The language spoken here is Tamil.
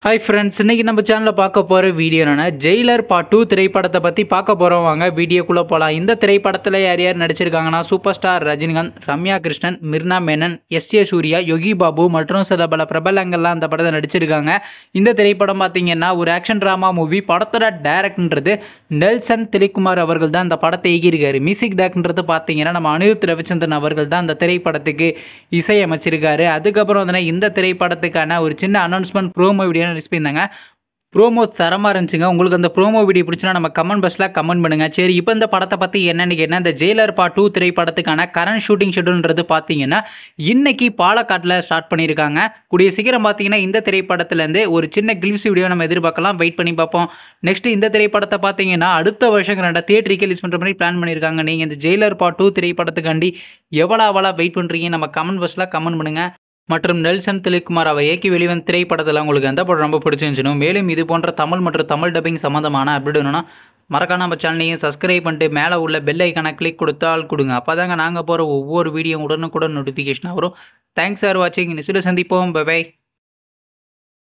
ஹாய் ஃப்ரெண்ட்ஸ், இன்றைக்கி நம்ம சேனலில் பார்க்க போகிற வீடியோ என்னென்னா ஜெயிலர் பார்ட் 2 திரைப்படத்தை பற்றி பார்க்க போகிறோம். வாங்க வீடியோக்குள்ளே போகலாம். இந்த திரைப்படத்தில் யார் யார் நடிச்சிருக்காங்கன்னா super star Rajinikanth, Ramya Krishnan, Mirnaa Menon, S A. Suriya, Yogi Babu மற்றும் சில பல பிரபலங்கள்லாம் அந்த படத்தை நடிச்சிருக்காங்க. இந்த திரைப்படம் பார்த்தீங்கன்னா ஒரு ஆக்ஷன் ட்ராமா மூவி. படத்தோட டேரக்டர்ன்றது நெல்சன் திலீப்குமார் அவர்கள் தான் இந்த படத்தை இயக்கியிருக்காரு. மியூசிக் டேரக்டர்ன்றது பார்த்தீங்கன்னா நம்ம அனிருத் ரவிச்சந்திரன் அவர்கள் தான் அந்த திரைப்படத்துக்கு இசையமைச்சிருக்காரு. அதுக்கப்புறம் வந்து இந்த திரைப்படத்துக்கான ஒரு சின்ன அனௌன்ஸ்மெண்ட் ப்ரோமோ வீடியோ ரிலீஸ் பண்ணியிருந்தாங்க. ப்ரோமோ தரமாக இருந்துச்சுங்க. உங்களுக்கு அந்த ப்ரோமோ வீடியோ பிடிச்சுன்னா நம்ம கமெண்ட் பாக்ஸில் கமெண்ட் பண்ணுங்கள். சரி, இப்போ இந்த படத்தை பற்றி என்னென்னு கேட்டால், இந்த ஜெயிலர் பார்ட் 2 திரைப்படத்துக்கான கரண்ட் ஷூட்டிங் ஷெட்யூல்ன்றது பார்த்தீங்கன்னா இன்னைக்கு பாலக்காட்டில் ஸ்டார்ட் பண்ணியிருக்காங்க. கூடிய சீக்கிரம் பார்த்தீங்கன்னா இந்த திரைப்படத்துலேருந்து ஒரு சின்ன கிளிப்ஸ் வீடியோ நம்ம எதிர்பார்க்கலாம். வெயிட் பண்ணி பார்ப்போம். நெக்ஸ்ட் இந்த திரைப்படத்தை பார்த்தீங்கன்னா அடுத்த வருஷம் தியேட்டருக்கு ரிலீஸ் பண்ணுற மாதிரி பிளான் பண்ணியிருக்காங்க. நீங்கள் இந்த ஜெயிலர் பார்ட் 2 திரைப்படத்துக்காண்டி எவ்வளோ வெயிட் பண்ணுறீங்க நம்ம கமெண்ட் பாக்ஸில் கமெண்ட் பண்ணுங்கள். மற்றும் நெல்சன் திலீப்குமார் அவர் இயக்கி வெளிவந்த திரைப்படத்தில் உங்களுக்கு எந்த படம் ரொம்ப பிடிச்சிருந்துச்சுன்னு, மேலும் இது போன்ற தமிழ் மற்றும் தமிழ் டப்பிங் சம்மந்தமான அப்டேட் வேணும்னா மறக்காம நம்ம சேனலையும் சப்ஸ்கிரைப் பண்ணிட்டு மேலே உள்ள பெல் ஐக்கானை கிளிக் கொடுத்தால் கொடுங்க. அப்போ தாங்க நாங்கள் போகிற ஒவ்வொரு வீடியோ உடனுக்குடன் நோட்டிஃபிகேஷனாக வரும். தேங்க்ஸ் ஃபார் வாட்சிங். நெக்ஸ்ட் சந்திப்போம். பை.